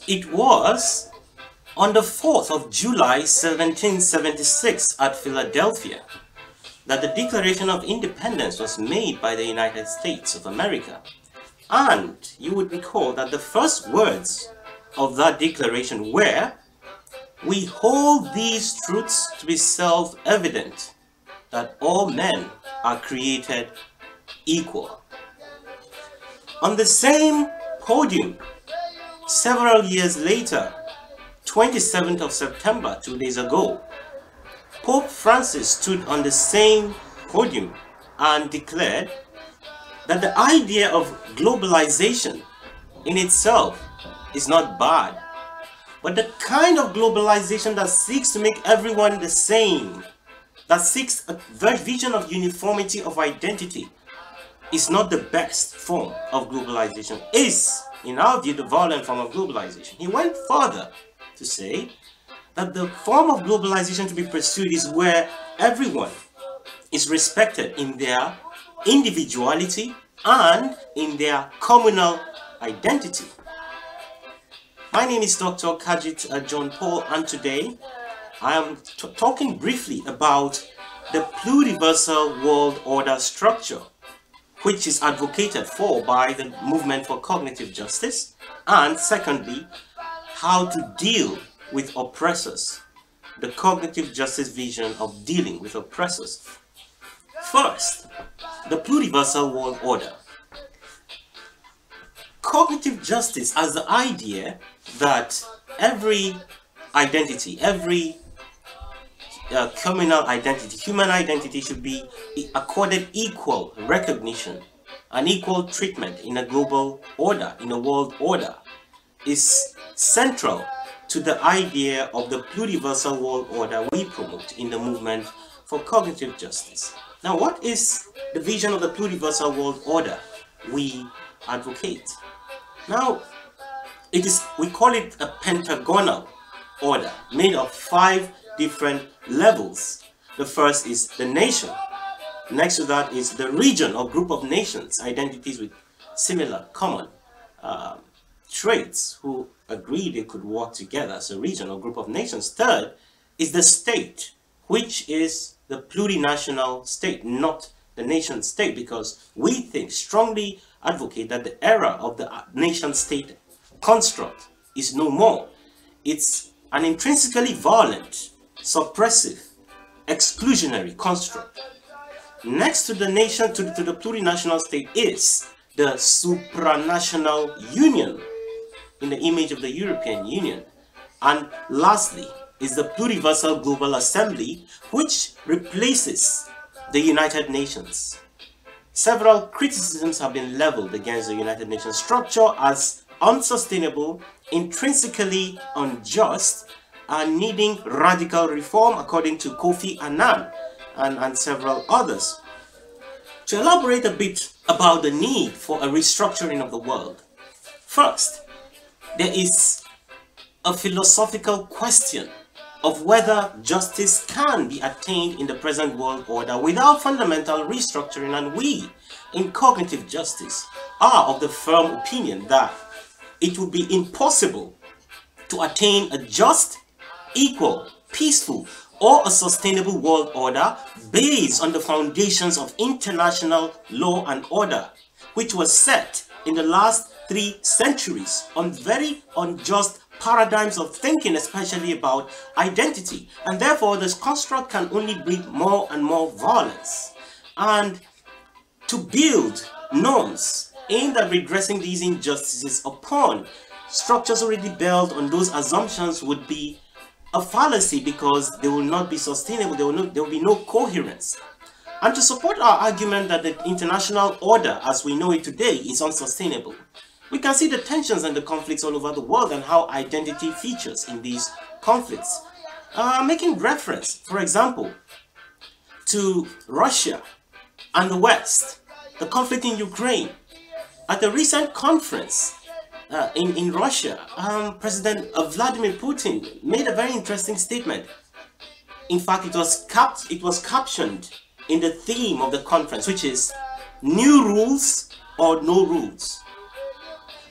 It was on the 4th of July 1776 at Philadelphia that the Declaration of Independence was made by the United States of America. And you would recall that the first words of that declaration were, "We hold these truths to be self-evident, that all men are created equal." On the same podium, several years later, 27th of September, 2 days ago, Pope Francis stood on the same podium and declared that the idea of globalization in itself is not bad, but the kind of globalization that seeks to make everyone the same, that seeks a vision of uniformity of identity, is not the best form of globalization, is, in our view, the violent form of globalization. He went further to say that the form of globalization to be pursued is where everyone is respected in their individuality and in their communal identity. My name is Dr. Kajit John Paul, and today I am talking briefly about the Pluriversal World Order structure, which is advocated for by the movement for cognitive justice, and secondly, how to deal with oppressors, the cognitive justice vision of dealing with oppressors. First, the Pluriversal World Order. Cognitive justice as the idea that every identity, every communal identity, human identity should be accorded equal recognition and equal treatment in a global order, in a world order, is central to the idea of the Pluriversal World Order we promote in the movement for cognitive justice. Now, what is the vision of the Pluriversal World Order we advocate? Now, we call it a pentagonal order made of 5 different levels. The first is the nation. Next to that is the region or group of nations, identities with similar common traits who agree they could work together as a region or group of nations. Third is the state, which is the plurinational state, not the nation state, because we strongly advocate that the era of the nation state construct is no more. It's an intrinsically violent, suppressive, exclusionary construct. Next to the nation, to the plurinational state, is the Suprational Union in the image of the European Union. And lastly is the Pluriversal Global Assembly, which replaces the United Nations. Several criticisms have been leveled against the United Nations structure as unsustainable, intrinsically unjust, and needing radical reform, according to Kofi Annan and several others. To elaborate a bit about the need for a restructuring of the world, first, there is a philosophical question of whether justice can be attained in the present world order without fundamental restructuring, and we in cognitive justice are of the firm opinion that it would be impossible to attain a just, equal, peaceful, or a sustainable world order based on the foundations of international law and order, which was set in the last 3 centuries on very unjust paradigms of thinking, especially about identity. And therefore, this construct can only breed more and more violence. And to build norms aimed at redressing these injustices upon structures already built on those assumptions would be a fallacy, because they will not be sustainable. There will be no coherence. And to support our argument that the international order as we know it today is unsustainable, we can see the tensions and the conflicts all over the world and how identity features in these conflicts. Making reference, for example, to Russia and the West, the conflict in Ukraine. At the recent conference in Russia, President Vladimir Putin made a very interesting statement. In fact, it was captioned in the theme of the conference, which is "New Rules or No Rules."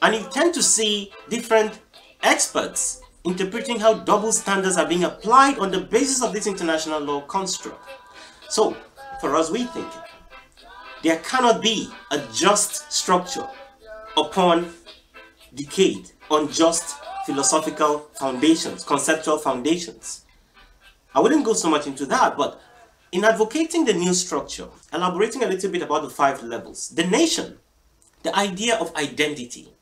And you tend to see different experts interpreting how double standards are being applied on the basis of this international law construct. So, for us, we think there cannot be a just structure upon decayed, unjust philosophical foundations, conceptual foundations. I wouldn't go so much into that, but in advocating the new structure, elaborating a little bit about the 5 levels, the nation, the idea of identity,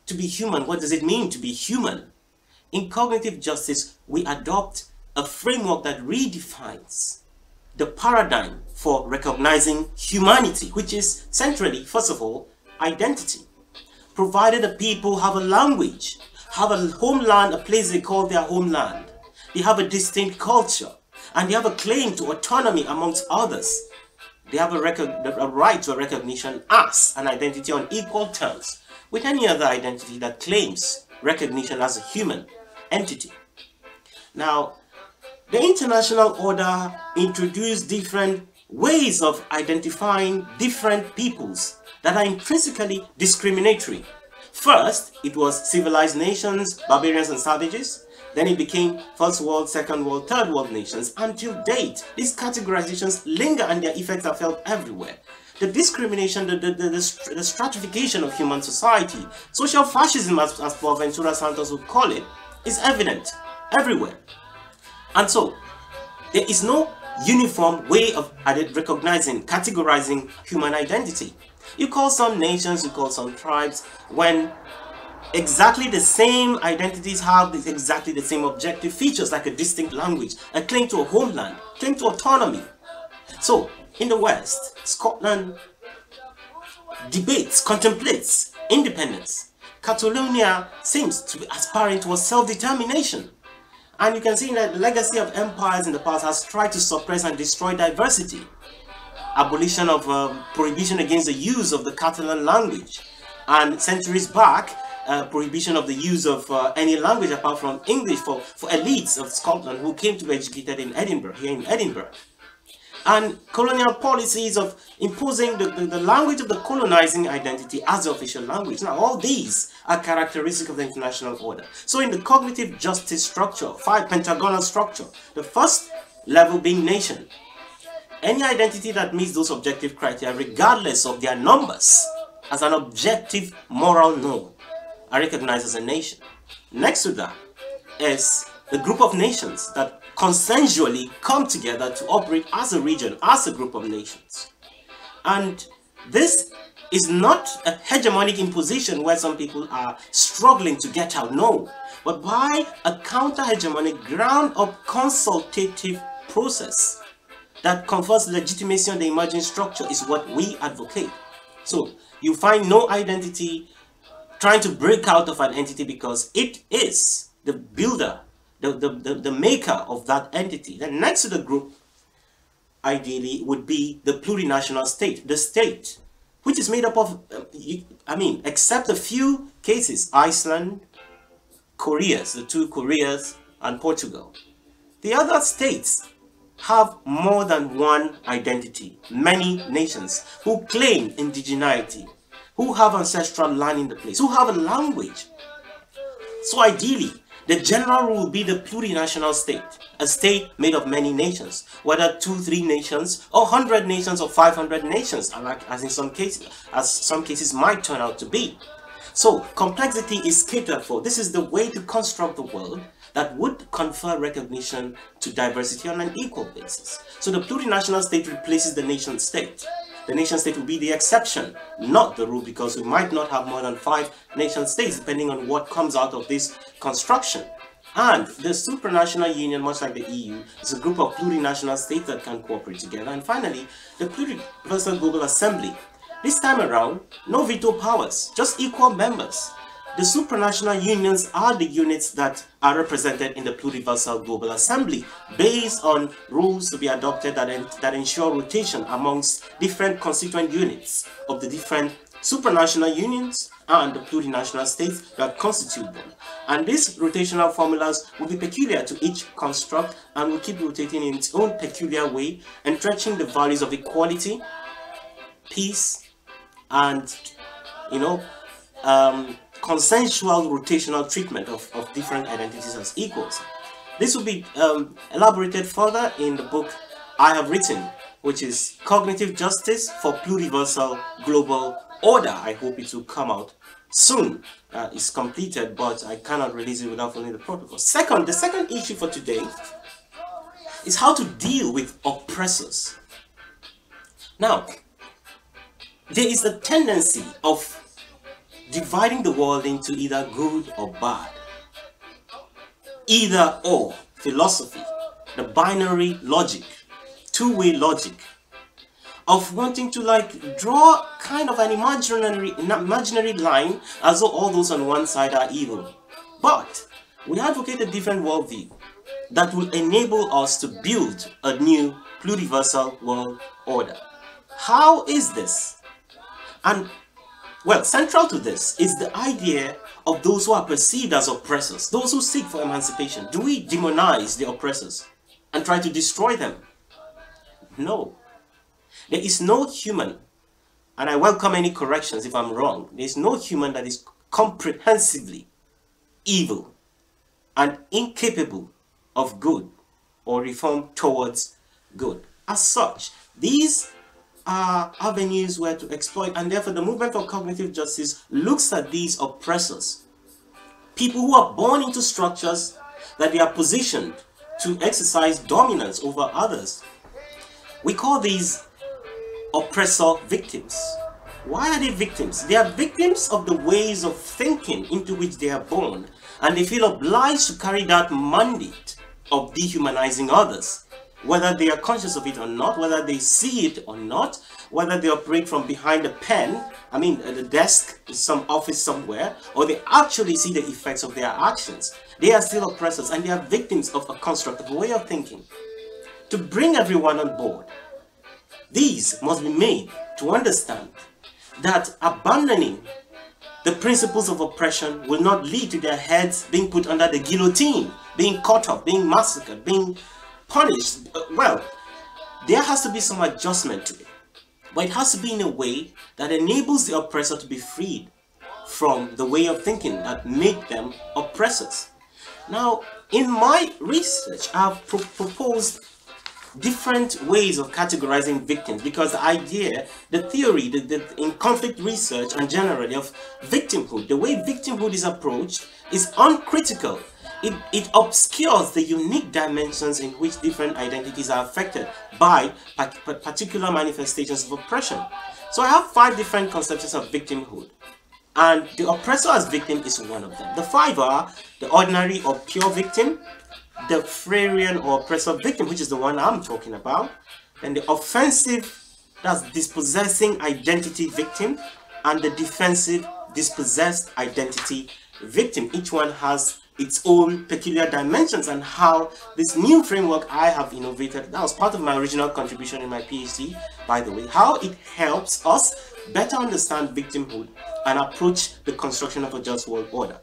to be human, what does it mean to be human? In cognitive justice, we adopt a framework that redefines the paradigm for recognizing humanity, which is centrally, first of all, identity. Provided the people have a language, have a homeland, a place they call their homeland, they have a distinct culture, and they have a claim to autonomy amongst others, they have a right to a recognition as an identity on equal terms with any other identity that claims recognition as a human entity. Now, the international order introduced different ways of identifying different peoples that are intrinsically discriminatory. First, it was civilized nations, barbarians and savages. Then it became first world, second world, third world nations. Until date, these categorizations linger and their effects are felt everywhere. The discrimination, the stratification of human society, social fascism as Boaventura Santos would call it, is evident everywhere. And so, there is no uniform way of recognizing, categorizing human identity. You call some nations, you call some tribes, when exactly the same identities have exactly the same objective features, like a distinct language, a claim to a homeland, claim to autonomy. So, in the West, Scotland debates, contemplates independence. Catalonia seems to be aspiring towards self-determination. And you can see that the legacy of empires in the past has tried to suppress and destroy diversity. Abolition of prohibition against the use of the Catalan language. And centuries back, prohibition of the use of any language apart from English for elites of Scotland who came to be educated in Edinburgh, here in Edinburgh. And colonial policies of imposing the language of the colonizing identity as the official language. Now, all these are characteristic of the international order. So in the cognitive justice structure, 5 pentagonal structure, the first level being nation. Any identity that meets those objective criteria, regardless of their numbers, as an objective moral norm, are recognized as a nation. Next to that is the group of nations that consensually come together to operate as a region, as a group of nations. And this is not a hegemonic imposition where some people are struggling to get out, no, but by a counter-hegemonic ground-up consultative process that confers legitimacy on the emerging structure is what we advocate. So you find no identity trying to break out of an entity because it is the builder, the maker of that entity. Then next to the group, ideally, would be the plurinational state, the state, which is made up of, except a few cases, Iceland, Koreas, the 2 Koreas, and Portugal. The other states have more than one identity, many nations who claim indigeneity, who have ancestral land in the place, who have a language. So ideally, the general rule will be the plurinational state, a state made of many nations, whether 2, 3 nations, or 100 nations, or 500 nations, as in some cases might turn out to be. So complexity is catered for. This is the way to construct the world that would confer recognition to diversity on an equal basis. So the plurinational state replaces the nation state. The nation state will be the exception, not the rule, because we might not have more than 5 nation states depending on what comes out of this construction. And the Supranational Union, much like the EU, is a group of plurinational states that can cooperate together. And finally, the Pluriversal Global Assembly. This time around, no veto powers, just equal members. The supranational unions are the units that are represented in the Pluriversal Global Assembly, based on rules to be adopted that ensure rotation amongst different constituent units of the different supranational unions and the plurinational states that constitute them. And these rotational formulas will be peculiar to each construct and will keep rotating in its own peculiar way, entrenching the values of equality, peace, and consensual rotational treatment of different identities as equals. This will be elaborated further in the book I have written, which is Cognitive Justice for Pluriversal Global Order. I hope it will come out soon. It's completed, but I cannot release it without following the protocol. The second issue for today is how to deal with oppressors. Now, there is a tendency of dividing the world into either good or bad. Either or philosophy, the binary logic, two-way logic of wanting to like draw kind of an imaginary line as though all those on one side are evil. But we advocate a different worldview that will enable us to build a new pluriversal world order. How is this? And well, central to this is the idea of those who are perceived as oppressors, those who seek for emancipation. Do we demonize the oppressors and try to destroy them? No. There is no human, and I welcome any corrections if I'm wrong, there is no human that is comprehensively evil and incapable of good or reform towards good. As such, these are avenues where to exploit, and therefore the movement for cognitive justice looks at these oppressors, people who are born into structures that they are positioned to exercise dominance over others. We call these oppressor victims. Why are they victims? They are victims of the ways of thinking into which they are born, and they feel obliged to carry that mandate of dehumanizing others, whether they are conscious of it or not, whether they see it or not, whether they operate from behind a pen, the desk in some office somewhere, or they actually see the effects of their actions. They are still oppressors, and they are victims of a construct, of a way of thinking. To bring everyone on board, these must be made to understand that abandoning the principles of oppression will not lead to their heads being put under the guillotine, being cut off, being massacred, being punished. Well, there has to be some adjustment to it, but it has to be in a way that enables the oppressor to be freed from the way of thinking that make them oppressors. Now, in my research, I've proposed different ways of categorizing victims, because the idea, the theory, in conflict research and generally of victimhood, the way victimhood is approached is uncritical. It obscures the unique dimensions in which different identities are affected by particular manifestations of oppression. So I have 5 different conceptions of victimhood, and the oppressor as victim is one of them. The 5 are the ordinary or pure victim, the Freudian or oppressor victim, which is the one I'm talking about, then the offensive, that's dispossessing identity victim, and the defensive dispossessed identity victim. Each one has its own peculiar dimensions, and how this new framework I have innovated, that was part of my original contribution in my PhD, by the way, how it helps us better understand victimhood and approach the construction of a just world order.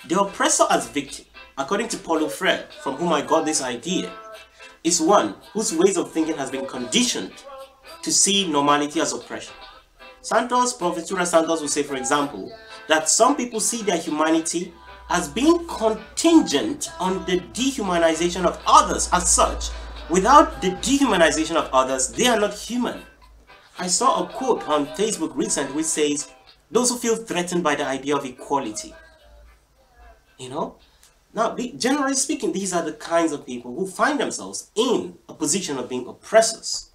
The oppressor as victim, according to Paulo Freire, from whom I got this idea, is one whose ways of thinking has been conditioned to see normality as oppression. Professor Santos will say, for example, that some people see their humanity as being contingent on the dehumanization of others. As such, without the dehumanization of others, they are not human. I saw a quote on Facebook recently which says, those who feel threatened by the idea of equality. Now, generally speaking, these are the kinds of people who find themselves in a position of being oppressors.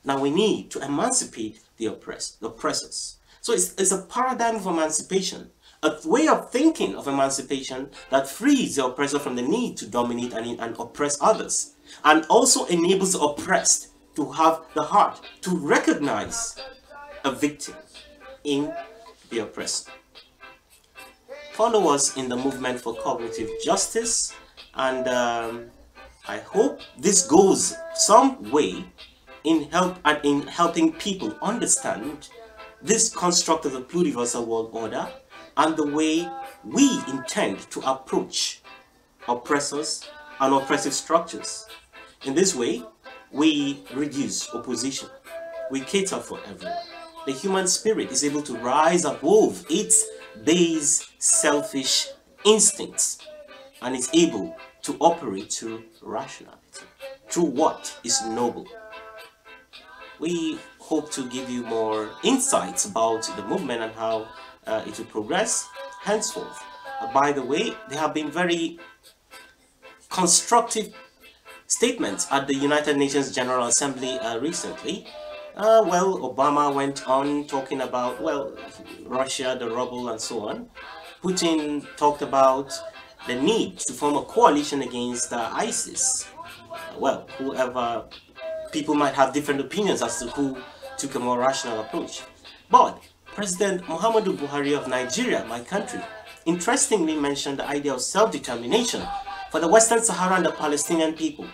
Now, we need to emancipate the oppressors. So it's a paradigm of emancipation, a way of thinking of emancipation that frees the oppressor from the need to dominate and oppress others, and also enables the oppressed to have the heart to recognize a victim in the oppressor. Follow us in the movement for cognitive justice, and I hope this goes some way in helping people understand this construct of the pluriversal world order and the way we intend to approach oppressors and oppressive structures. In this way, we reduce opposition. We cater for everyone. The human spirit is able to rise above its base selfish instincts and is able to operate through rationality, through what is noble. We hope to give you more insights about the movement and how it will progress henceforth. By the way, there have been very constructive statements at the United Nations General Assembly recently. Well, Obama went on talking about, well, Russia, the rubble, and so on. Putin talked about the need to form a coalition against ISIS. Well, whoever, people might have different opinions as to who took a more rational approach. But President Muhammadu Buhari of Nigeria, my country, interestingly mentioned the idea of self-determination for the Western Sahara and the Palestinian people.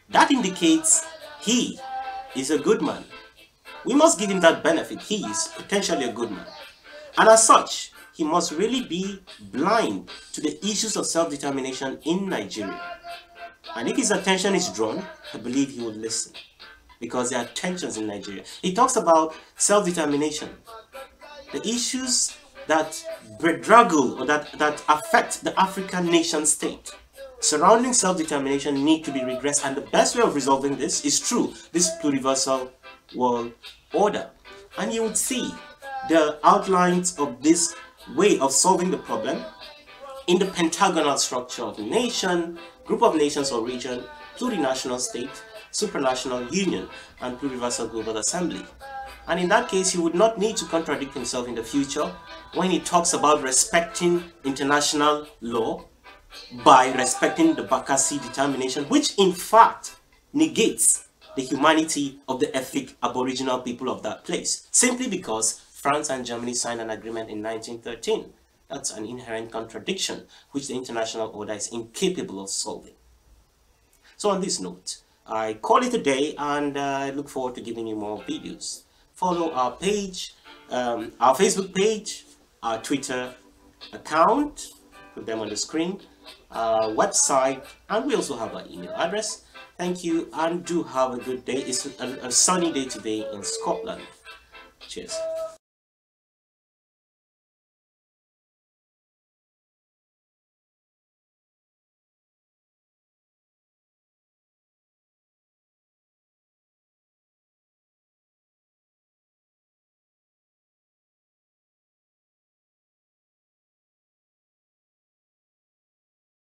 That indicates he is a good man. We must give him that benefit. He is potentially a good man. And as such, he must really be blind to the issues of self-determination in Nigeria. And if his attention is drawn, I believe he will listen. Because there are tensions in Nigeria. He talks about self-determination. The issues that bedraggle or that affect the African nation state surrounding self-determination need to be redressed, and the best way of resolving this is through this pluriversal world order. And you would see the outlines of this way of solving the problem in the pentagonal structure of nation, group of nations or region, plurinational state, supranational union, and pluriversal global assembly. And in that case, he would not need to contradict himself in the future when he talks about respecting international law by respecting the Bakassi determination, which in fact negates the humanity of the ethnic aboriginal people of that place, simply because France and Germany signed an agreement in 1913. That's an inherent contradiction which the international order is incapable of solving. So on this note, I call it a day, and I look forward to giving you more videos. Follow our page, our Facebook page, our Twitter account, put them on the screen, our website, and we also have our email address. Thank you, and do have a good day. It's a sunny day today in Scotland. Cheers.